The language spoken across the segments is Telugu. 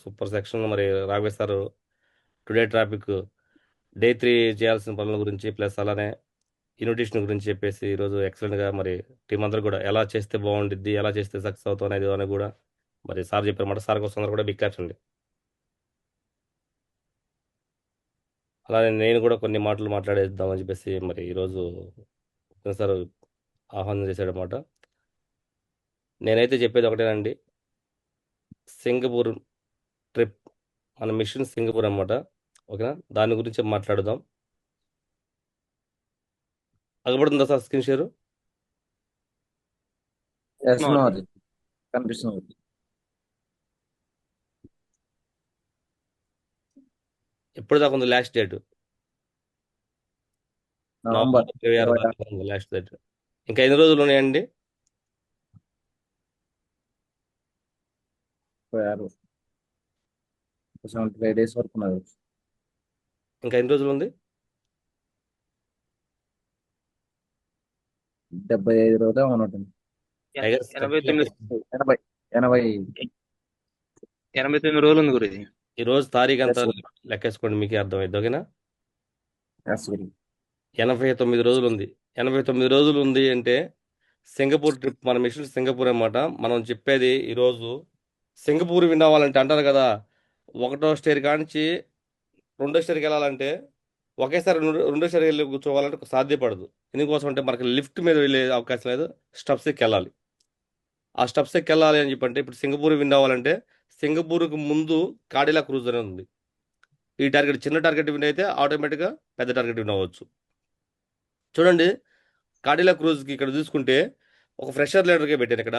సూపర్ సెక్షన్ మరి రాఘవేశ్ సార్ టుడే ట్రాఫిక్ డే 3 చేయాల్సిన పనుల గురించి ప్లస్ అలానే ఇన్విటేషన్ గురించి చెప్పేసి ఈరోజు ఎక్సలెంట్గా మరి టీం అందరూ కూడా ఎలా చేస్తే బాగుండిద్ది ఎలా చేస్తే సక్సెస్ అవుతాం అనేది అని కూడా మరి సార్ చెప్పారన్నమాట. సార్ కోసం అందరూ కూడా బిగ్ క్యాప్స్ అండి. అలానే నేను కూడా కొన్ని మాటలు మాట్లాడేద్దామని చెప్పేసి మరి ఈరోజు సార్ ఆహ్వానం చేశాడనమాట. నేనైతే చెప్పేది ఒకటేనండి, సింగపూర్ ట్రిప్ మన మిషన్ సింగపూర్ అనమాట. ఓకేనా, దాని గురించి మాట్లాడుదాం. అగపడుతుందా sir screen share? Yes no అది కనిపిస్తుంది. ఎప్పుడు దాకా ఉంది లాస్ట్ డేట్? November November 26 26. దాకా ఉంది లాస్ట్ డేట్. ఇంకా ఎన్ని రోజులు ఉన్నాయండి? 75 డేస్ వరకు ఉన్నది. ఇంకా ఎన్ని రోజులు ఉంది? 75 రోజులు ఉన్నట్టుంది. టైగర్స్ ఎనభై కరెక్ట్ తొమ్మిది లెక్క. 80 80. 89 రోజులు ఉంది గురుజీ. ఈ రోజు తారీఖు అంతా ఎస్ లెక్కేసుకోండి, మీకే అర్థమైంది. ఓకేనా, ఎస్ గురు. 89 రోజులు ఉంది. 89 రోజులు ఉంది అంటే సింగపూర్ ట్రిప్ మన మిషన్ సింగపూర్ అన్నమాట. మనం చెప్పేది ఈరోజు సింగపూర్ విన్ అవ్వాలంటే అంటారు కదా, ఒకటో స్టేర్ కానించి రెండో స్టేర్కి వెళ్ళాలంటే ఒకేసారి రెండో స్టేర్కి వెళ్ళి కూర్చోవాలంటే సాధ్యపడదు. ఎందుకోసం అంటే మనకి లిఫ్ట్ మీద వెళ్ళే అవకాశం లేదు, స్టెప్స్ ఎక్కి వెళ్ళాలి. ఆ స్టెప్స్ ఎక్కి వెళ్ళాలి అని చెప్పంటే ఇప్పుడు సింగపూర్ విన్ అవ్వాలంటే సింగపూర్కి ముందు కాడిలా క్రూజ్ అనేది ఉంది. ఈ టార్గెట్ చిన్న టార్గెట్ విన్ అయితే ఆటోమేటిక్గా పెద్ద టార్గెట్ విన్ అవ్వచ్చు. చూడండి, కాడిలా క్రూజ్కి ఇక్కడ చూసుకుంటే ఒక ఫ్రెషర్ లీడర్కే పెట్టాను ఇక్కడ.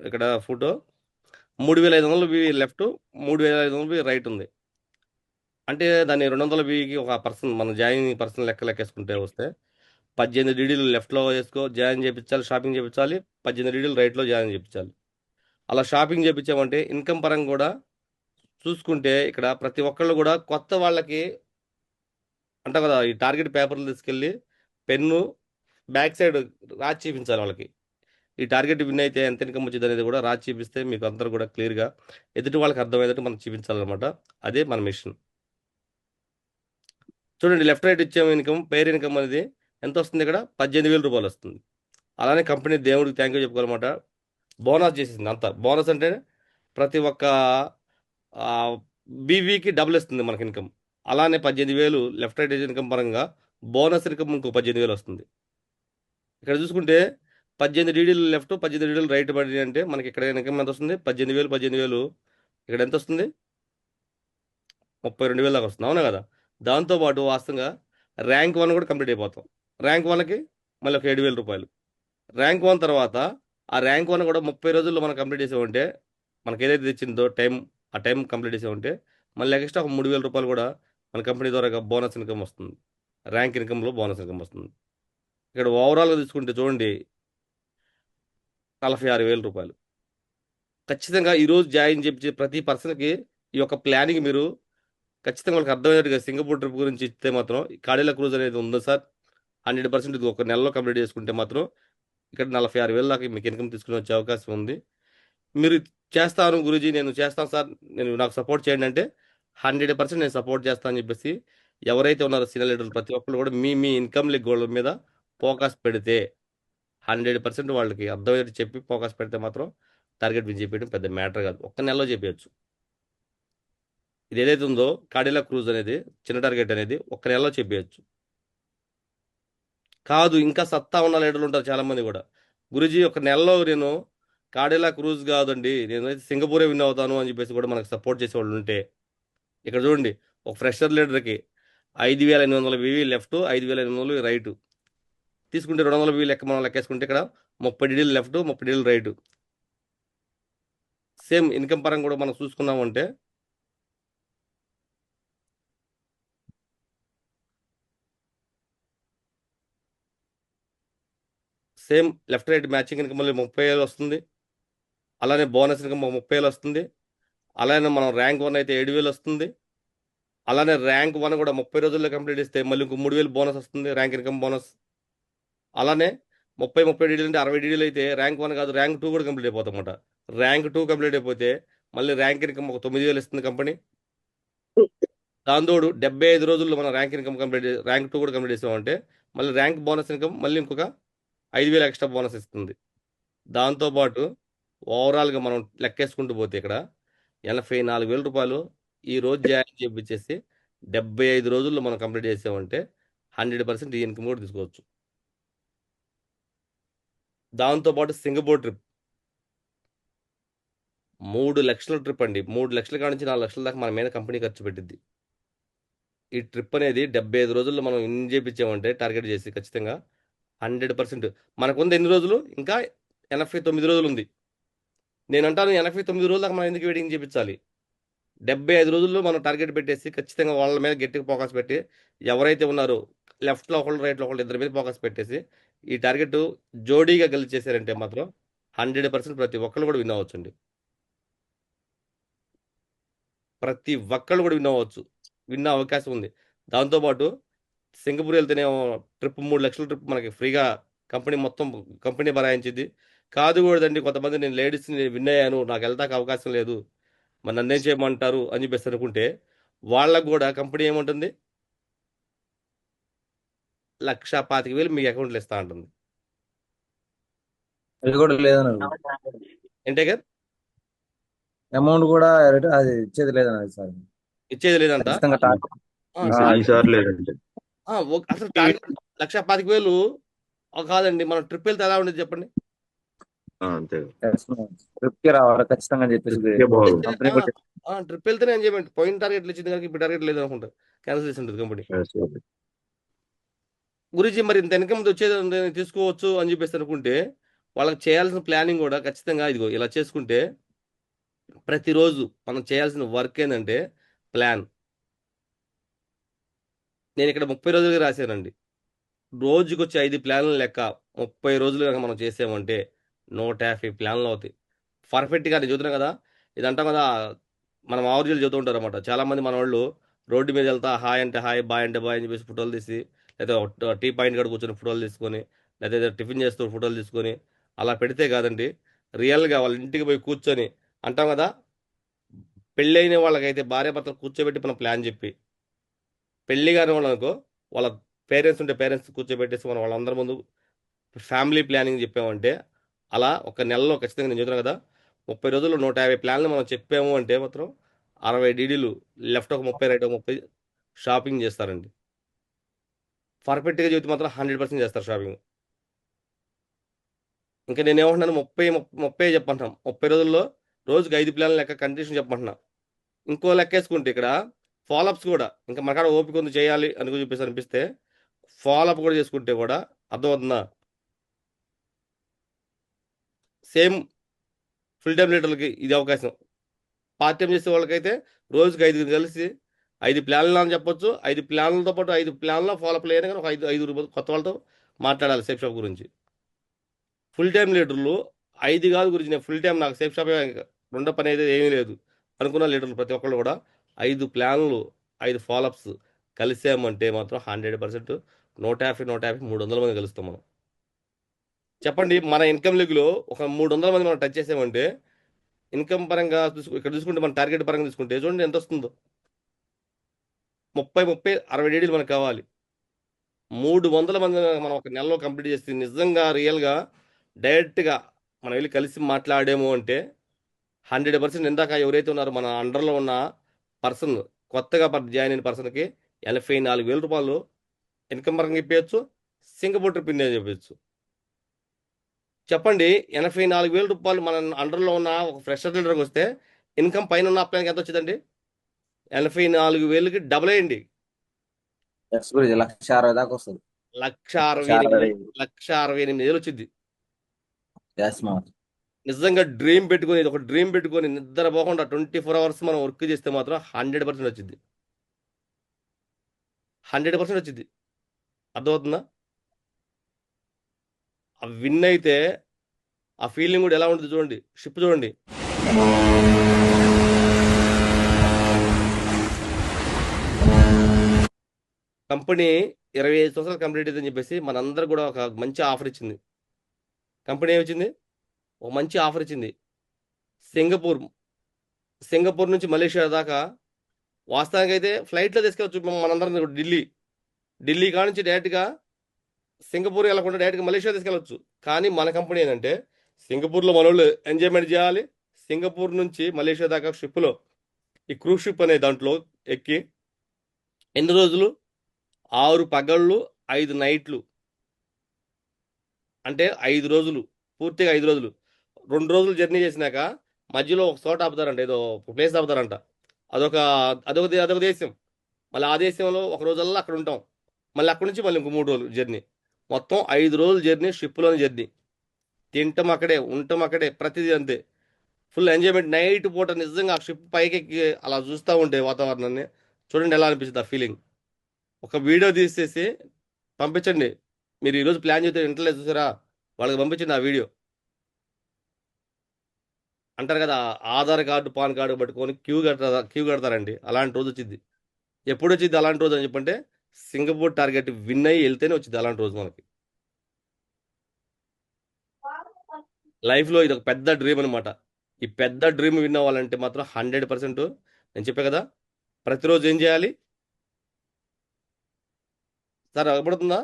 ఇక్కడ ఫోటో 3500 లెఫ్ట్, 3500 రైట్ ఉంది. అంటే దాన్ని 200 ఒక పర్సన్ మన జాయినింగ్ పర్సన్ లెక్కేసుకుంటే వస్తే 18 డీడీలు లెఫ్ట్లో వేసుకో జాయిన్ చేయించాలి, షాపింగ్ చేయించాలి. 18 డీడీలు రైట్లో జాయిన్ చేయించాలి. అలా షాపింగ్ చేయించామంటే ఇన్కమ్ పరంగా కూడా చూసుకుంటే ఇక్కడ ప్రతి ఒక్కళ్ళు కూడా కొత్త వాళ్ళకి అంటాం కదా, ఈ టార్గెట్ పేపర్లు తీసుకెళ్ళి పెన్ను బ్యాక్ సైడ్ రాసి చూపించాలి వాళ్ళకి. ఈ టార్గెట్ విన్ అయితే ఎంత ఇన్కమ్ వచ్చింది అనేది కూడా రాసి చూపిస్తే మీకు అందరూ కూడా క్లియర్గా ఎదుటి వాళ్ళకి అర్థమయ్యేటట్టు మనం చూపించాలన్నమాట. అదే మన మిషన్. చూడండి, లెఫ్ట్ రైట్ ఇచ్చాము ఇన్కమ్, పేర్ ఇన్కమ్ అనేది ఎంత వస్తుంది ఇక్కడ? 18,000 రూపాయలు వస్తుంది. అలానే కంపెనీ దేవుడికి థ్యాంక్ యూ చెప్పుకోవాలన్నమాట. బోనస్ చేసేసింది అంతా. బోనస్ అంటే ప్రతి ఒక్క బీవీకి డబుల్ ఇస్తుంది మనకి ఇన్కమ్. అలానే 18,000 లెఫ్ట్ రైట్ ఇన్కమ్ పరంగా బోనస్ ఇన్కమ్ ఇంకో 18,000 వస్తుంది. ఇక్కడ చూసుకుంటే 18 డీడీలు లెఫ్ట్, 18 డీడీలు రైట్ పడి అంటే మనకి ఇక్కడ ఇన్కమ్ ఎంత వస్తుంది? 18,000 18,000 ఇక్కడ ఎంత వస్తుంది? 32,000 దాకా వస్తుంది. అవునా కదా? దాంతోపాటు వాస్తవంగా ర్యాంక్ 1 కూడా కంప్లీట్ అయిపోతాం. ర్యాంక్ 1కి మళ్ళీ ఒక 7,000 రూపాయలు. ర్యాంక్ 1 తర్వాత ఆ ర్యాంక్ 1 కూడా 30 రోజుల్లో మనం కంప్లీట్ చేసామంటే మనకి ఏదైతే తెచ్చిందో టైం, ఆ టైం కంప్లీట్ చేసామంటే మళ్ళీ ఎక్స్ట్రా ఒక 3,000 రూపాయలు కూడా మన కంపెనీ ద్వారా బోనస్ ఇన్కమ్ వస్తుంది. ర్యాంక్ ఇన్కమ్లో బోనస్ ఇన్కమ్ వస్తుంది. ఇక్కడ ఓవరాల్గా తీసుకుంటే చూడండి 46,000 రూపాయలు. ఖచ్చితంగా ఈరోజు జాయిన్ చేయించే ప్రతి పర్సన్కి ఈ యొక్క ప్లానింగ్ మీరు ఖచ్చితంగా వాళ్ళకి అర్థమయ్యేట్టుగా సింగపూర్ ట్రిప్ గురించి ఇస్తే మాత్రం ఈ కాడేలా క్రూజ్ అనేది ఉందో సార్ 100% ఇది ఒక నెలలో కంప్లీట్ చేసుకుంటే మాత్రం ఇక్కడ 46,000 దాకా మీకు ఇన్కమ్ తీసుకుని వచ్చే అవకాశం ఉంది. మీరు చేస్తాను గురూజీ, నేను చేస్తాను సార్, నేను నాకు సపోర్ట్ చేయండి అంటే 100% నేను సపోర్ట్ చేస్తాను అని చెప్పేసి ఎవరైతే ఉన్నారో సీనియర్ లీడర్లు ప్రతి ఒక్కరు కూడా మీ మీ ఇన్కమ్ గోల్ మీద ఫోకస్ పెడితే 100% వాళ్ళకి అర్థమయ్యేది చెప్పి ఫోకస్ పెడితే మాత్రం టార్గెట్ విన్ చేయడం పెద్ద మ్యాటర్ కాదు, ఒక్క నెలలో చేయొచ్చు. ఇది ఏదైతే ఉందో కాడిలా క్రూజ్ అనేది చిన్న టార్గెట్ అనేది ఒక్క నెలలో చెప్పేయచ్చు. కాదు ఇంకా సత్తా ఉన్న లీడర్లు ఉంటారు చాలా మంది కూడా, గురూజీ ఒక నెలలో నేను కాడిలా క్రూజ్ కాదండి నేనైతే సింగపూరే విన్ అవుతాను అని చెప్పేసి కూడా మనకు సపోర్ట్ చేసేవాళ్ళు ఉంటే ఇక్కడ చూడండి, ఒక ఫ్రెషర్ లీడర్కి 5,800 వివి లెఫ్ట్, 5,800 రైట్ తీసుకుంటే 200 వివి లెక్క మనం లెక్కేసుకుంటే ఇక్కడ 30 డీడీలు లెఫ్ట్, 30 డీడీలు రైట్. సేమ్ ఇన్కమ్ పరంగా కూడా మనం చూసుకున్నామంటే same left right matching income మళ్ళీ 30,000 వస్తుంది. అలానే బోనస్ ఇన్కమ్ 30,000 వస్తుంది. అలానే మనం ర్యాంక్ 1 అయితే 7,000 వస్తుంది. అలానే ర్యాంక్ 1 కూడా 30 రోజుల్లో కంప్లీట్ చేస్తే మళ్ళీ ఇంకో 3,000 బోనస్ వస్తుంది, ర్యాంక్ ఇన్కమ్ బోనస్. అలానే 30 డీడీలు అంటే 60 డీడీలు అయితే ర్యాంక్ 1 కాదు ర్యాంక్ 2 కూడా కంప్లీట్ అయిపోతామన్నమాట. ర్యాంక్ 2 కంప్లీట్ అయిపోతే మళ్ళీ ర్యాంక్ ఇన్కమ్ ఒక 9,000 ఇస్తుంది కంపెనీ. దాంతోడు 75 రోజుల్లో మనం ర్యాంక్ ఇన్కమ్ ర్యాంక్ 2 కూడా కంప్లీట్ చేసామంటే మళ్ళీ ర్యాంక్ బోనస్ ఇన్కమ్ మళ్ళీ ఇంకొక 5,000 ఎక్స్ట్రా బోనస్ ఇస్తుంది. దాంతోపాటు ఓవరాల్గా మనం లెక్కేసుకుంటూ పోతే ఇక్కడ 84,000 రూపాయలు ఈ రోజు జాయిన్ చేయించేసి 75 రోజుల్లో మనం కంప్లీట్ చేసామంటే 100% ఈ ఇన్కమ్ కూడా తీసుకోవచ్చు. దాంతోపాటు సింగపూర్ ట్రిప్ 3 లక్షల ట్రిప్ అండి. 3 లక్షల కాడ నుంచి 4 లక్షల దాకా మన మీద కంపెనీ ఖర్చు పెట్టింది. ఈ ట్రిప్ అనేది 75 రోజుల్లో మనం ఇన్ చేయించామంటే టార్గెట్ చేసి ఖచ్చితంగా 100%. మనకుంది ఎన్ని రోజులు? ఇంకా 89 రోజులు ఉంది. నేను అంటాను 89 రోజుల దాకా మనం ఎందుకు వెయిటింగ్ చేయించాలి? 75 రోజుల్లో మనం టార్గెట్ పెట్టేసి ఖచ్చితంగా వాళ్ళ మీద గట్టిగా ఫోకస్ పెట్టి ఎవరైతే ఉన్నారో లెఫ్ట్లో ఒకళ్ళు రైట్లో ఒకళ్ళు ఇద్దరి మీద ఫోకస్ పెట్టేసి ఈ టార్గెట్ జోడీగా గెలిచేసారంటే మాత్రం 100% ప్రతి ఒక్కళ్ళు కూడా విన్ అవ్వచ్చండి. ప్రతి ఒక్కళ్ళు కూడా విన్ అవ్వచ్చు. విన్న అవకాశం ఉంది. దాంతోపాటు సింగపూర్ వెళ్తేనేమో ట్రిప్ 3 లక్షల ట్రిప్ మనకి ఫ్రీగా కంపెనీ మొత్తం కంపెనీ భరాయించింది. కాదు కూడదండి, కొంతమంది నేను లేడీస్ని విన్ అయ్యాను, నాకు వెళ్తాక అవకాశం లేదు, మరి నన్నేం చేయమంటారు అని చెప్పేసి అనుకుంటే వాళ్ళకు కూడా కంపెనీ ఏముంటుంది, 1,25,000 మీ అకౌంట్లో ఇస్తా ఉంటుంది. అది కూడా లేదన్నారు. ఏంటే కదా అమౌంట్ కూడా అది ఇచ్చేది లేదన్నారు సార్. ఇచ్చేది లేదంట. ఖచ్చితంగా టార్గెట్. ఆ, ఈసారి లేదండి. అసలు టార్గెట్ 1,25,000 కాదండి. మనం ట్రిప్ వెళ్తే ఎలా ఉండేది చెప్పండి. అంతే. ట్రిప్ కి రావాలి ఖచ్చితంగా అని చెప్పేసి బాగుంది. కంపెనీ కూడా ట్రిప్ వెళ్తేనే ఎంజాయ్మెంట్. పోయిన టార్గెట్లు ఇచ్చింది కానీ ఇప్పుడు టార్గెట్ లేదు అనుకుంటా, క్యాన్సిల్ చేసి ఉంటుంది కంపెనీ. గురించి మరి ఇంత ఇన్కమ్ వచ్చేది ఉంది, తీసుకోవచ్చు అని చెప్పేసి అనుకుంటే వాళ్ళకి చేయాల్సిన ప్లానింగ్ కూడా ఖచ్చితంగా ఇదిగో ఇలా చేసుకుంటే ప్రతిరోజు మనం చేయాల్సిన వర్క్ ఏంటంటే ప్లాన్. నేను ఇక్కడ 30 రోజులుగా రాశానండి. రోజుకి వచ్చే 5 ప్లాన్లు లెక్క 30 రోజులు కనుక మనం చేసామంటే 150 ప్లాన్లు అవుతాయి. పర్ఫెక్ట్గా నేను చూస్తున్నాను కదా. ఇది అంటాం కదా, మన మామూలు చెబుతూ ఉంటారు అనమాట. చాలామంది మన వాళ్ళు రోడ్డు మీద వెళ్తా హాయ్ అంటే హాయ్, బాయ్ అంటే బాయ్ అని చెప్పేసి ఫోటోలు తీసి, లేదా టీ పాయింట్ కాడ కూర్చొని ఫోటోలు తీసుకొని, లేదా టిఫిన్ చేస్తూ ఫోటోలు తీసుకొని అలా పెడితే కాదండి. రియల్గా వాళ్ళ ఇంటికి పోయి కూర్చొని అంటాం కదా, పెళ్ళైన వాళ్ళకైతే భార్య భర్తలు కూర్చోబెట్టి మనం ప్లాన్ చెప్పి, పెళ్ళి కాని వాళ్ళనుకో వాళ్ళ పేరెంట్స్ ఉంటే పేరెంట్స్ కూర్చోబెట్టేసి మనం వాళ్ళందరి ముందు ఫ్యామిలీ ప్లానింగ్ చెప్పామంటే అలా ఒక నెలలో ఖచ్చితంగా నేను చెప్తున్నాను కదా, 30 రోజుల్లో 150 ప్లాన్లు మనం చెప్పాము అంటే మాత్రం 60 డీడీలు లెఫ్ట్ ఒక 30 రైట్ ఒక 30 షాపింగ్ చేస్తారండి. పర్ఫెక్ట్గా చెబితే మాత్రం 100% చేస్తారు షాపింగ్. ఇంకా నేనేమంటున్నాను, 30 చెప్పంటున్నాం. 30 రోజుల్లో రోజుకి 5 ప్లాన్లు లెక్క కండిషన్ చెప్పమంటున్నా. ఇంకో లెక్క వేసుకుంటే ఇక్కడ ఫాలోఅప్స్ కూడా ఇంకా మనకాడ ఓపిక ఉంది చేయాలి అని చెప్పేసి అనిపిస్తే ఫాలోఅప్ కూడా చేసుకుంటే కూడా అర్థమవుతుందా. సేమ్ ఫుల్ టైం లీడర్లకి ఇది అవకాశం. పార్ట్ టైం చేసే వాళ్ళకైతే రోజుకి 5 కలిసి 5 ప్లాన్లు అని చెప్పొచ్చు. 5 ప్లాన్లతో పాటు 5 ప్లాన్లో ఫాలోఅప్ లేని కానీ ఒక 5 కొత్త వాళ్ళతో మాట్లాడాలి సేఫ్ షాప్ గురించి. ఫుల్ టైం లీడర్లు 5 కాదు గురించి, నేను ఫుల్ టైం నాకు సేఫ్ షాప్ రెండో పని అయితే ఏమీ లేదు అనుకున్న లీడర్లు ప్రతి ఒక్కళ్ళు కూడా 5 ప్లాన్లు 5 ఫాలోఅప్స్ కలిసామంటే మాత్రం 100% 150 300 మంది కలుస్తాం మనం. చెప్పండి, మన ఇన్కమ్ లీగ్లో ఒక 300 మంది మనం టచ్ చేసామంటే ఇన్కమ్ పరంగా ఇక్కడ చూసుకుంటే మన టార్గెట్ పరంగా తీసుకుంటే చూడండి ఎంత వస్తుందో. 30 60 డీడీలు మనకు కావాలి. 300 మంది మనం ఒక నెలలో కంప్లీట్ చేస్తే నిజంగా రియల్గా డైరెక్ట్గా మనం వెళ్ళి కలిసి మాట్లాడాము అంటే 100% ఇందాక ఎవరైతే ఉన్నారో మన అండర్లో ఉన్న పర్సన్, కొత్తగా జాయిన్ అయిన పర్సన్కి 84,000 రూపాయలు ఇన్కమ్ పరంగా ఇప్పేయచ్చు, సింగపూర్ ట్రిప్ ఇండియా చెప్పచ్చు. చెప్పండి, 84,000 రూపాయలు మన అండర్లో ఉన్న ఒక ఫ్రెషర్ లీడర్కి వస్తే ఇన్కమ్ పైన ఉన్న అప్లైన్కి ఎంత వచ్చిందండి? 84,000కి డబుల్ అయ్యండి. 1,60,000 దాకా వస్తుంది. 1,68,000 వచ్చింది. నిజంగా ఒక డ్రీమ్ పెట్టుకొని నిద్ర పోకుండా 24 అవర్స్ మనం వర్క్ చేస్తే మాత్రం 100% వచ్చింది. 100% వచ్చింది. అర్థమవుతుందా? ఆ విన్ అయితే ఆ ఫీలింగ్ కూడా ఎలా ఉంటుంది చూడండి. షిప్ చూడండి, కంపెనీ 25 సంవత్సరాలు కంప్లీట్ అయిందని చెప్పేసి మనందరూ కూడా ఒక మంచి ఆఫర్ ఇచ్చింది. కంపెనీ ఏమిచ్చింది? ఒక మంచి ఆఫర్ ఇచ్చింది. సింగపూర్ సింగపూర్ నుంచి మలేషియా దాకా వాస్తవానికి అయితే ఫ్లైట్లో తీసుకెళ్ళచ్చు మనందరం ఢిల్లీ. ఢిల్లీ కాడ నుంచి డైరెక్ట్గా సింగపూర్ వెళ్ళకుండా డైరెక్ట్గా మలేషియా తీసుకెళ్ళచ్చు. కానీ మన కంపెనీ ఏంటంటే సింగపూర్లో మనోళ్ళు ఎంజాయ్మెంట్ చేయాలి. సింగపూర్ నుంచి మలేషియా దాకా షిప్లో, ఈ క్రూజ్ షిప్ అనే దాంట్లో ఎక్కి ఎన్ని రోజులు, 6 పగళ్ళు 5 నైట్లు, అంటే 5 రోజులు, పూర్తిగా 5 రోజులు. 2 రోజులు జర్నీ చేసినాక మధ్యలో ఒక చోట ఆపుతారంట, ఏదో ప్లేస్ ఆపుతారంట. అదొక అదొక దేశం. మళ్ళీ ఆ దేశంలో ఒక రోజల్లా అక్కడ ఉంటాం. మళ్ళీ అక్కడి నుంచి మళ్ళీ ఇంకో 3 రోజులు జర్నీ. మొత్తం 5 రోజులు జర్నీ, షిప్లోని జర్నీ. తింటాం అక్కడే, ఉంటాం అక్కడే, ప్రతిదీ అంతే. Full enjoyment. నైట్ పూట నిజంగా ఆ షిప్ పైకెక్కి అలా చూస్తూ ఉంటే వాతావరణాన్ని చూడండి ఎలా అనిపిస్తుంది ఆ ఫీలింగ్. ఒక వీడియో తీసేసి పంపించండి. మీరు ఈరోజు ప్లాన్ చేస్తే ఇంటర్లేదు చూసారా, వాళ్ళకి పంపించండి ఆ వీడియో. అంటారు కదా, ఆధార్ కార్డు పాన్ కార్డు పట్టుకొని క్యూ కడతారండి. అలాంటి రోజు వచ్చింది. ఎప్పుడు వచ్చింది అలాంటి రోజు అని చెప్పంటే, సింగపూర్ టార్గెట్ విన్ అయ్యి వెళ్తేనే వచ్చింది అలాంటి రోజు మనకి. లైఫ్లో ఇది ఒక పెద్ద డ్రీమ్ అనమాట. ఈ పెద్ద డ్రీమ్ విన్ అవ్వాలంటే మాత్రం 100% నేను చెప్పా కదా, ప్రతిరోజు ఏం చేయాలి సార్, అగపడుతుందా?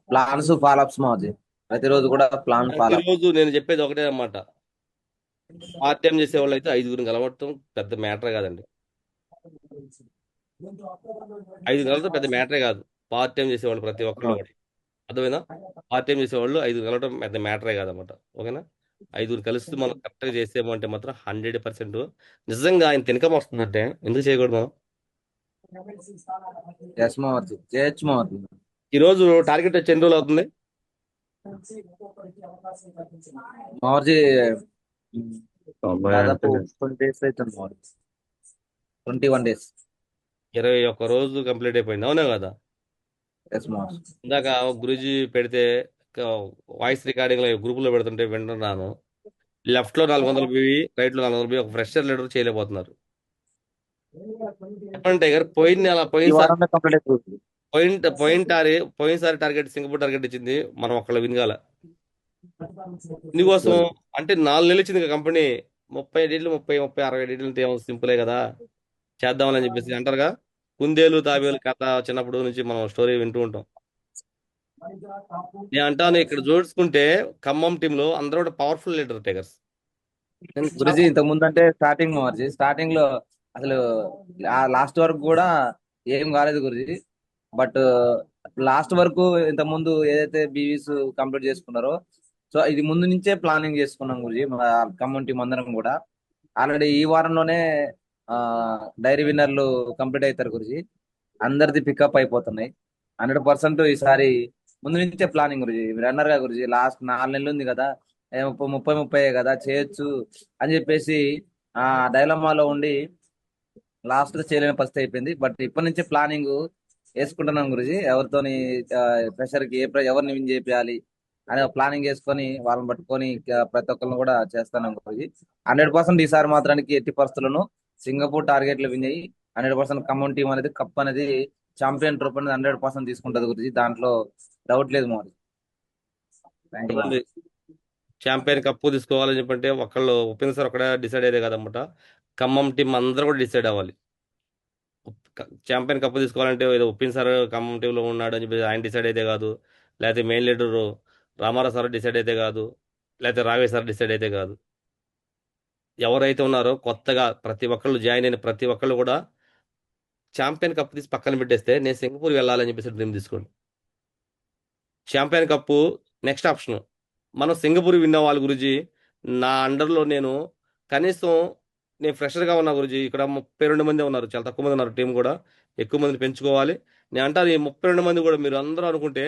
ప్లాన్స్ ఫాలో అప్స్ మాది. ప్రతిరోజు కూడా ప్లాన్ ఫాలో అప్. ప్రతిరోజు నేను చెప్పేది ఒకటే అన్నమాట. పార్ట్ టైం చేసే వాళ్ళు అయితే 5 గురిని కలవటం పెద్ద మ్యాటర్ కాదండి. 5 కలవటం పెద్ద మ్యాటరే కాదు. పార్ట్ టైం చేసేవాళ్ళు ప్రతి ఒక్కళ్ళు కూడా, అర్థమైనా? పార్ట్ టైం చేసేవాళ్ళు 5 కలవటం పెద్ద మ్యాటరే కాదనమాట. ఓకేనా? 5 కలిసి మనం కరెక్ట్గా చేసేమంటే మాత్రం 100% నిజంగా ఆయన తినకం వస్తుందంటే ఎందుకు చేయకూడదు మనం? ఎస్ మావతి, చేయొచ్చు మావతి. ఈ రోజు టార్గెట్ వచ్చి ఎన్ని రోజులు అవుతుంది? మావతి తొంభై దాదాపు అంటే 20 days అవుతుంది మావతి. 21 days. 21 రోజు కంప్లీట్ అయిపోయింది, అవునా కదా? ఎస్ మావతి. ఇందాక గురూజీ పెడితే వాయిస్ రికార్డింగ్ గ్రూపులో పెడుతుంటే వింటున్నాను. లెఫ్ట్లో 400 పోయి రైట్లో 400 పోయి ఒక ఫ్రెషర్ లీడర్ చేయలేకపోతున్నారు. చెప్పండి టైగర్, ఈ వారంలో కంప్లీట్ అయిపోతుంది. పోయినసారి టార్గెట్ సింగపూర్ టార్గెట్ ఇచ్చింది, మనం ఒక్కళ్ళ వినగాల. ఇందుకోసం అంటే 4 నెలలు ఇచ్చింది కంపెనీ. 30 డీట్లు, 30 30 60 డీట్లు అంటే ఏమో సింపులే కదా, చేద్దామని చెప్పేసి అంటారుగా. కుందేలు తాబేలు కథ చిన్నప్పుడు నుంచి మనం స్టోరీ వింటూ ఉంటాం. నేను అంటాను, ఇక్కడ చూసుకుంటే ఖమ్మం టీంలో అందరూ కూడా పవర్ఫుల్ లీడర్ టైగర్స్. నేను గురుజీ ఇంతకు ముందు అంటే స్టార్టింగ్ లో అసలు లాస్ట్ వరకు కూడా ఏం కాలేదు గురుజీ. బట్ లాస్ట్ వరకు ఇంత ముందు ఏదైతే బీవీస్ కంప్లీట్ చేసుకున్నారో, సో ఇది ముందు నుంచే ప్లానింగ్ చేసుకున్నాం గురుజీ. మా ఖమ్మం టీం అందరం కూడా ఆల్రెడీ ఈ వారంలోనే డైరీ విన్నర్లు కంప్లీట్ అవుతారు గురుజీ. అందరిది పికప్ అయిపోతున్నాయి. 100% ఈసారి ముందు నుంచే ప్లానింగ్ గురుజీ. మీరు అన్నారుగా గురుజీ, లాస్ట్ 4 నెలలు ఉంది కదా, 30 కదా చేయొచ్చు అని చెప్పేసి ఆ డైలమాలో ఉండి లాస్ట్ లో చేయలేని పరిస్థితి అయిపోయింది. బట్ ఇప్పటి నుంచే ప్లానింగ్ వేసుకుంటున్నాం గురుజీ. ఎవరితోని ప్రెషర్ కి ఎవరిని విన్ చేయాలి అనే ప్లానింగ్ వేసుకొని వాళ్ళని పట్టుకొని ప్రతి ఒక్కరిని కూడా చేస్తున్నాం గురుజీ. 100% ఈసారి మాత్రానికి ఎట్టి పరిస్థితులను సింగపూర్ టార్గెట్లు విన్ అయ్యి 100% ఖమ్మం టీం అనేది కప్ అనేది ఛాంపియన్ ట్రోఫీ అనేది 100% తీసుకుంటది గురించి, దాంట్లో డౌట్ లేదు మరి. Thank you. ఛాంపియన్ కప్పు తీసుకోవాలని చెప్పంటే ఒకళ్ళు ఉపేంద్ర సార్ ఒకటే డిసైడ్ అయ్యేదే కదన్నమాట. ఖమ్మం టీం అందరూ కూడా డిసైడ్ అవ్వాలి. ఛాంపియన్ కప్పు తీసుకోవాలంటే ఏదో ఉపేంద్ర సార్ ఖమ్మం టీంలో ఉన్నాడు అని చెప్పి ఆయన డిసైడ్ అయితే కాదు, లేకపోతే main leader Ramarao sir decide అయితే కాదు, లేకపోతే రావే సార్ డిసైడ్ అయితే కాదు. ఎవరైతే ఉన్నారో కొత్తగా ప్రతి ఒక్కళ్ళు జాయిన్ అయిన ప్రతి ఒక్కళ్ళు కూడా ఛాంపియన్ కప్ తీసి పక్కన పెట్టేస్తే నేను సింగపూర్ వెళ్ళాలని చెప్పేసి డ్రీమ్ తీసుకోండి. Champion cup next option. మనం సింగపూర్ విన్న వాళ్ళ గురించి నా అండర్లో నేను కనీసం, నేను ఫ్రెషర్గా ఉన్నా గురించి ఇక్కడ 32 మంది ఉన్నారు, చాలా తక్కువ మంది ఉన్నారు. టీం కూడా ఎక్కువ మందిని పెంచుకోవాలి. నేను అంటాను ఈ 32 మంది కూడా మీరు అందరూ అనుకుంటే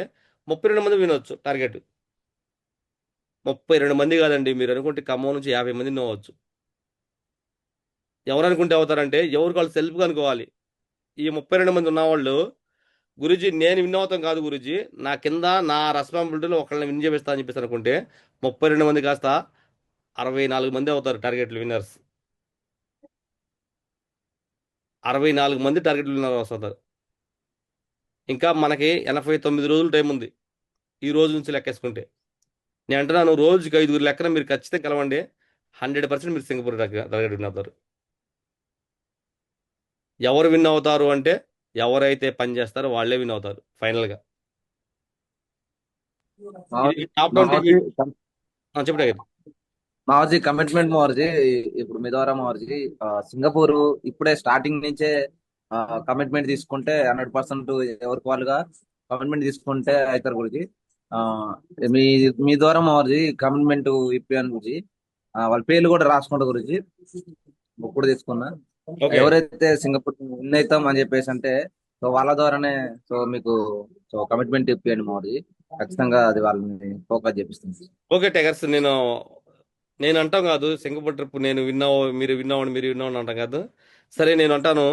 32 మంది వినవచ్చు టార్గెట్. 32 మంది కాదండి, మీరు అనుకుంటే ఖమ్మం నుంచి 50 మంది అవ్వచ్చు. ఎవరు అనుకుంటే అవుతారంటే ఎవరికి వాళ్ళు సెల్ఫ్గా అనుకోవాలి. ఈ 32 మంది ఉన్నవాళ్ళు గురుజీ నేను విన్ అవుతాం కాదు గురుజీ, నా కింద నా రెస్పాన్సిబిలిటీలో ఒకళ్ళని విన్ చేపిస్తా అని చెప్పేసి అనుకుంటే 32 మంది కాస్త 64 మంది అవుతారు టార్గెట్లు విన్నర్స్. 64 మంది టార్గెట్లు విన్నర్ వస్తారు. ఇంకా మనకి 89 రోజులు టైం ఉంది. ఈ రోజు నుంచి లెక్కేసుకుంటే. నేను అంటున్నాను రోజుకి 5 లెక్కన మీరు ఖచ్చితంగా కలవండి. 100% మీరు సింగపూర్ టార్గెట్ విన్ అవుతారు. ఎవరు విన్ అవుతారు అంటే ఎవరైతే పని చేస్తారో వాళ్ళే విన్ అవుతారు ఫైనల్గా. ఇది టాప్ 20 మావజీ చెప్పండి. మావజీ కమిట్మెంట్ మావజీ, ఇప్పుడు మీ ద్వారా మావజీ సింగపూర్ ఇప్పుడే స్టార్టింగ్ నుంచే కమిట్మెంట్ తీసుకుంటే 100% ఎవరికి వాళ్ళుగా కమిట్మెంట్ తీసుకుంటే అవుతారు గురించి. ఆ, మీ మీ ద్వారా మావజీ కమిట్మెంట్ ఇప్పాను గురించి. వాళ్ళ పేర్లు కూడా రాసుకుంటా గురించి బుక్ కూడా తీసుకున్నా. ఓకే. ఎవరైతే సింగపూర్ విన్ అవుతాం అని చెప్పేసి అంటే సో వాళ్ళ ద్వారానే సో మీకు సో కమిట్మెంట్ ఇప్పియండి మావజీ. ఖచ్చితంగా అది వాళ్ళని ఫోకస్ చేపిస్తుంది. ఓకే టైగర్స్, నేను అంటాం కాదు సింగపూర్ ట్రిప్ నేను విన్నావు మీరు విన్నావు అంటాం కాదు. సరే నేను అంటాను,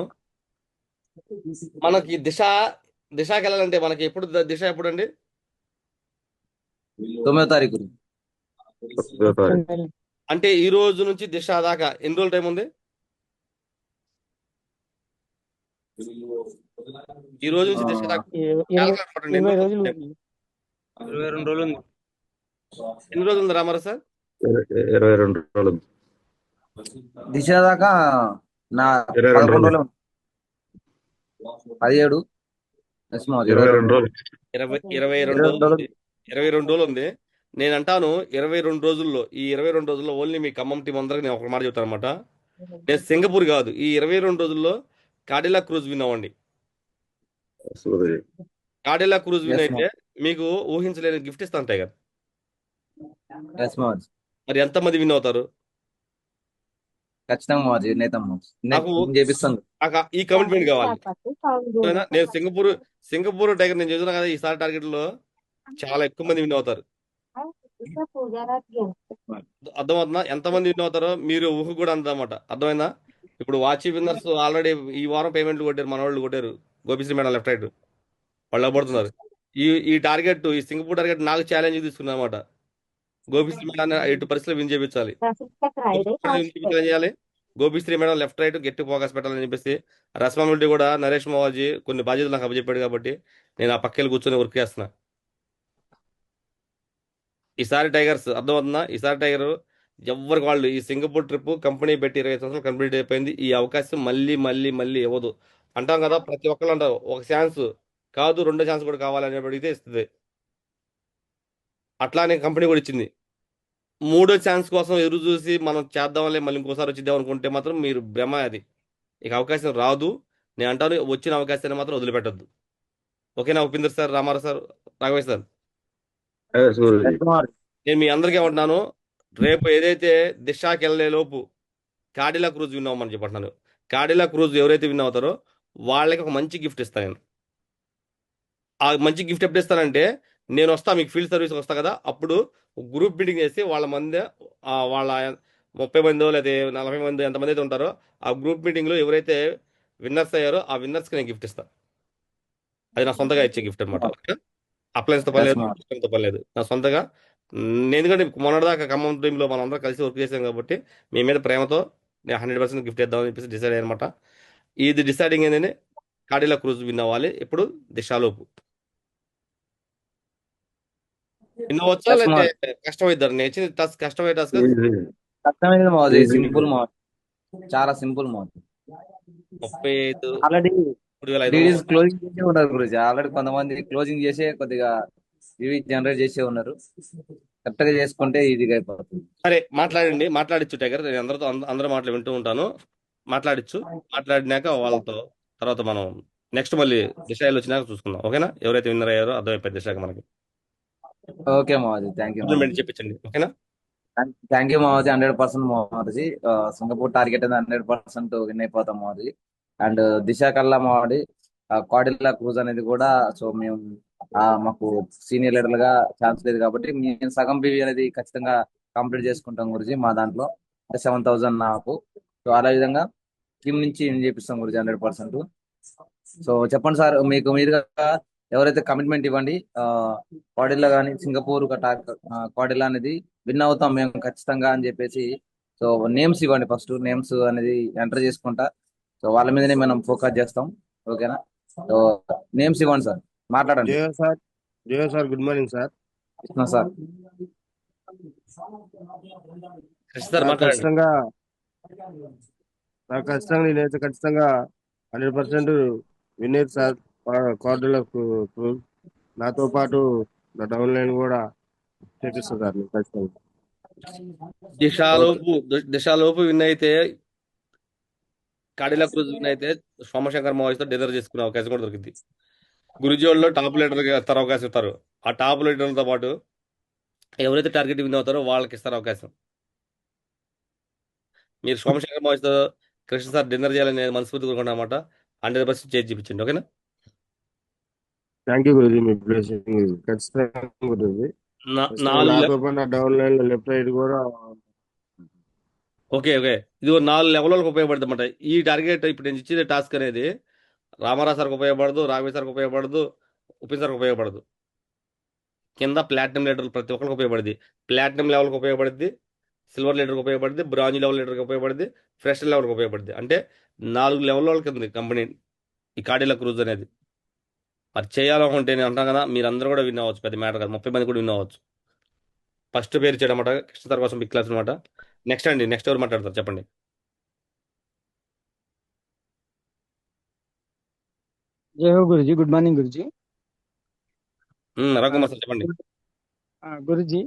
మనకి దిశకి వెళ్ళాలంటే మనకి ఎప్పుడు దిశ ఎప్పుడండి? 9వ తారీఖు. 8వ తారీఖు. అంటే ఈ రోజు నుంచి దిశ దాకా ఎన్ని రోజులు టైం ఉంది? ఈ రోజు నుంచి దిశ దాకా క్యాలిక్యులేట్ కొట్టండి. 20 రోజులు 22 రోజులు ఉంది. ఎన్ని రోజులు ఉంది రామారావు సార్? 22 రోజులు. దిశ దాకా నా 22 11 రోజులు. రోజులు ఉంది. 17 ఎస్ మావజీ, 22 రోజులు. 22 రోజులు ఉంది. 22 రోజులు ఉంది. నేను అంటాను 22 రోజుల్లో, ఈ 22 రోజుల్లో ఓన్లీ మీ ఖమ్మం టీం అందరికి నేను ఒక మాట చెప్తాను అనమాట. నేను సింగపూర్ కాదు, ఈ 22 రోజుల్లో కాడిలా క్రూజ్ విన్ అవ్వండి. సూర్య. కాడిలా క్రూజ్ విన్ Yes, అయితే మీకు ఊహించలేని గిఫ్ట్ ఇస్తాను టైగర్. ఎస్ మావజీ, మరి ఎంతమంది విన్ అవుతారు? ఖచ్చితంగా మావజీ నేతం నాకు చేపిస్తాను. ఈ కమిట్మెంట్ కావాలి. ఓకేనా? నేను సింగపూర్ టైగర్ నేను చెబుతున్నా కదా, ఈసారి టార్గెట్ లో చాలా ఎక్కువ మంది విన్ అవుతారు. అర్థమవుతుందా? ఎంతమంది విన్ అవుతారో మీరు ఊహ కూడా అందమాట. అర్థమైందా? ఇప్పుడు వాచి విన్నర్స్ ఆల్రెడీ ఈ వారం పేమెంట్లు కొట్టారు, మన వాళ్ళు కొట్టారు. గోపిశ్రీ మేడం లెఫ్ట్ రైట్ వాళ్ళు పడుతున్నారు. ఈ టార్గెట్, ఈ సింగపూర్ టార్గెట్ నాకు ఛాలెంజ్ తీసుకున్నా అనమాట. గోపిశ్రీ మేడం ఎటు పరిస్థితుల్లో విన్ చేయించాలి. ఏం చేయాలి? గోపిశ్రీ మేడం లెఫ్ట్ రైట్ గట్టి ఫోకస్ పెట్టాలని చెప్పేసి రెస్పాన్సిబిలిటీ కూడా నరేష్ మోవాజీ కొన్ని బాధ్యతలు నాకు అప్పచెప్పాడు కాబట్టి నేను ఆ పక్కన కూర్చొని వర్క్ చేస్తున్నా. ఈసారి టైగర్స్ అర్థమవుతుందా? ఈసారి టైగర్ ఎవరికి వాళ్ళు ఈ సింగపూర్ ట్రిప్ కంపెనీ పెట్టి 20 సంవత్సరాలు కంప్లీట్ అయిపోయింది. ఈ అవకాశం మళ్ళీ మళ్ళీ మళ్ళీ ఇవ్వదు. అంటాం కదా, ప్రతి ఒక్కళ్ళు అంటారు ఒక ఛాన్స్ కాదు 2 ఛాన్స్ కూడా కావాలని అడిగితే ఇస్తుంది. అట్లానే కంపెనీ కూడా ఇచ్చింది. 3వ ఛాన్స్ కోసం ఎదురు చూసి మనం చేద్దాంలే మళ్ళీ ఇంకోసారి వచ్చిద్దాం అనుకుంటే మాత్రం మీరు భ్రమ అది. ఇక అవకాశం రాదు. నేను అంటాను వచ్చిన అవకాశాన్ని మాత్రం వదిలిపెట్టద్దు. ఓకేనా Upender sir, Ramarao sir, Raghavesh sir? Surya. నేను మీ అందరికీ ఏమంటున్నాను, రేపు ఏదైతే దిశాకి వెళ్ళే లోపు కాడిలా క్రూజ్ విన్ అవ్వమని చెప్పంటున్నాను. కాడిలా క్రూజ్ ఎవరైతే విన్ అవుతారో వాళ్ళకి ఒక మంచి గిఫ్ట్ ఇస్తాను నేను. ఆ మంచి గిఫ్ట్ ఎప్పుడు ఇస్తానంటే, నేను వస్తా మీకు ఫీల్డ్ సర్వీస్ వస్తా కదా, అప్పుడు గ్రూప్ మీటింగ్ చేసి వాళ్ళ వాళ్ళ 30 మందో లేదా 40 మంది ఎంతమంది అయితే ఉంటారో ఆ గ్రూప్ మీటింగ్లో ఎవరైతే విన్నర్స్ అయ్యారో ఆ విన్నర్స్కి నేను గిఫ్ట్ ఇస్తాను. అది నా సొంతగా ఇచ్చే గిఫ్ట్ అనమాట. అప్లయన్స్తో పని Yes, లేదు, ma'am. సిస్టమ్తో పని లేదు, నా సొంతగా. ఎందుకంటే మొన్నటిదాకా ఖమ్మం టీంలో మనం అందరం కలిసి వర్క్ చేసాం కాబట్టి మీ మీద ప్రేమతో నేను 100% గిఫ్ట్ ఇద్దామని చెప్పేసి డిసైడ్ అయ్యనమాట. ఇది డిసైడింగ్ ఏంటంటే కాడిలా క్రూజ్ విన్ అవ్వాలి. ఇప్పుడు దిశాలోపు విన్ అవ్వచ్చా Yes, లేకపోతే కష్టమైద్దారు? నేను ఇచ్చింది కష్టమైన టాస్క్. కష్టమైనది మావజీ, సింపుల్ మావజీ, చాలా సింపుల్ మావజీ. 35 ఆల్రెడీ 3,500 డీడీస్ క్లోజింగ్ చేసే ఉన్నారు గురించి. ఆల్రెడీ కొంతమంది క్లోజింగ్ చేసే కొద్దిగా ఇవి జనరేట్ చేసే ఉన్నారు. కరెక్ట్ గా చేసుకుంటే ఈజీగా అయిపోతుంది. సరే మాట్లాడిచ్చు టైగర్. నేను అందరూ మాటలు వింటూ ఉంటాను. మాట్లాడినాక వాళ్ళతో తర్వాత మనం నెక్స్ట్ మళ్ళీ దిశలో వచ్చినాక చూసుకుందాం. ఓకేనా? ఎవరైతే విన్నర్ అయ్యారో అర్థమైపోయింది దిశగా మనకి. Okay Mavaji, thank you. చెప్పించండి. ఓకేనా? Thank you Mavaji, 100% Mavaji. Singapore target అనేది 100% విన్ అయిపోతాం మావజీ. అండ్ దిశ కల్లా మావడి కాడిల్లా క్రూజ్ అనేది కూడా సో మేము మాకు సీనియర్ లీడర్ గా ఛాన్స్ లేదు కాబట్టి మేము సగం బీవీ అనేది ఖచ్చితంగా కంప్లీట్ చేసుకుంటాం గురించి. మా దాంట్లో 7,000 నాకు. సో అదే విధంగా టీం నుంచి నేను చేపిస్తాం గురించి 100%. సో చెప్పండి సార్, మీకు మీరుగా ఎవరైతే కమిట్మెంట్ ఇవ్వండి. కాడిల్లా కానీ సింగపూర్ కాడిల్లా అనేది విన్ అవుతాం మేము ఖచ్చితంగా అని చెప్పేసి సో నేమ్స్ ఇవ్వండి. ఫస్ట్ నేమ్స్ అనేది ఎంటర్ చేసుకుంటా సో వాళ్ళ మీదనే మనం ఫోకస్ చేస్తాం. ఓకేనా? సో నేమ్స్ ఇవ్వండి సార్, మాట్లాడండి. జయ సార్ గుడ్ మార్నింగ్ సార్. ఇస్తున్నా సార్. కృష్ణ సార్ నాకు మాట్లాడండి. ఖచ్చితంగా నాకు ఖచ్చితంగా నేనైతే ఖచ్చితంగా 100% వినేది సార్. కార్డులకు నాతో పాటు నా డౌన్ లైన్ కూడా చేపిస్తుంది సార్ నేను ఖచ్చితంగా. ఓకే. దిశాలోపు విన్ అయితే కాడిలా క్రూజ్ విన్ అయితే సోమశంకర్ మావోయిస్తో డిన్నర్ చేసుకునే అవకాశం కూడా దొరికింది. గురుజీ వాళ్ళు టాప్ లీడర్ ఇస్తారు అవకాశం ఇస్తారు. ఆ టాప్ లీడర్తో పాటు ఎవరైతే టార్గెట్ విన్ అవుతారో వాళ్ళకి ఇస్తారు అవకాశం. మీరు సోమశేఖర్ మావోయిస్తో కృష్ణ సార్ డిన్నర్ చేయాలని నేను మనస్ఫూర్తి కోరుకున్నమాట. 100% చేసి చూపించండి. ఓకేనా? Thank you Guruji, me blessing ఖచ్చితంగా గురుజీ. ఖచ్చితంగా నాలుగు నాతో పాటు నా డౌన్ లైన్ లో లెఫ్ట్ రైట్ కూడా. ఓకే ఓకే, ఇది 4 లెవెల్కి ఉపయోగపడుతుంది అన్నమాట. ఈ టార్గెట్ ఇప్పుడు నేను ఇచ్చేది టాస్క్ అనేది రామారావు సార్కి ఉపయోగపడదు, రాఘవేశ్వర సార్కి ఉపయోగపడదు, ఉపేన్ సార్కి ఉపయోగపడదు. కింద ప్లాటినం లీడర్లు ప్రతి ఒక్కరికి ఉపయోగపడుద్ది. ప్లాటినం లెవెల్కి ఉపయోగపడుద్ది, సిల్వర్ లీటర్కి ఉపయోగపడుద్ది, బ్రాంజ్ లెవెల్ లీటర్కి ఉపయోగపడుద్ది, ఫ్రెష్ లెవెల్కి ఉపయోగపడుద్ది. అంటే 4 లెవెల్ వాళ్ళకి ఉంది కంపెనీ ఈ కార్డిలా క్రూజ్ అనేది. మరి చేయాలనుకుంటే నేను అంటాను కదా, మీరందరూ కూడా విన్ అవ్వచ్చు. పెద్ద మ్యాటర్ కాదు, 30 మంది కూడా విన్ అవ్వచ్చు. ఫస్ట్ పేరు చేయడం అనమాట కృష్ణ సార్ కోసం బిగ్ క్లాస్ అనమాట. నెక్స్ట్ అండి, నెక్స్ట్ ఎవరు మాట్లాడతారు చెప్పండి. जय हो गुरुजी, गुड मॉर्निंग गुरुजी। రఘుకుమార్ సార్ చెప్పండి. गुरुजी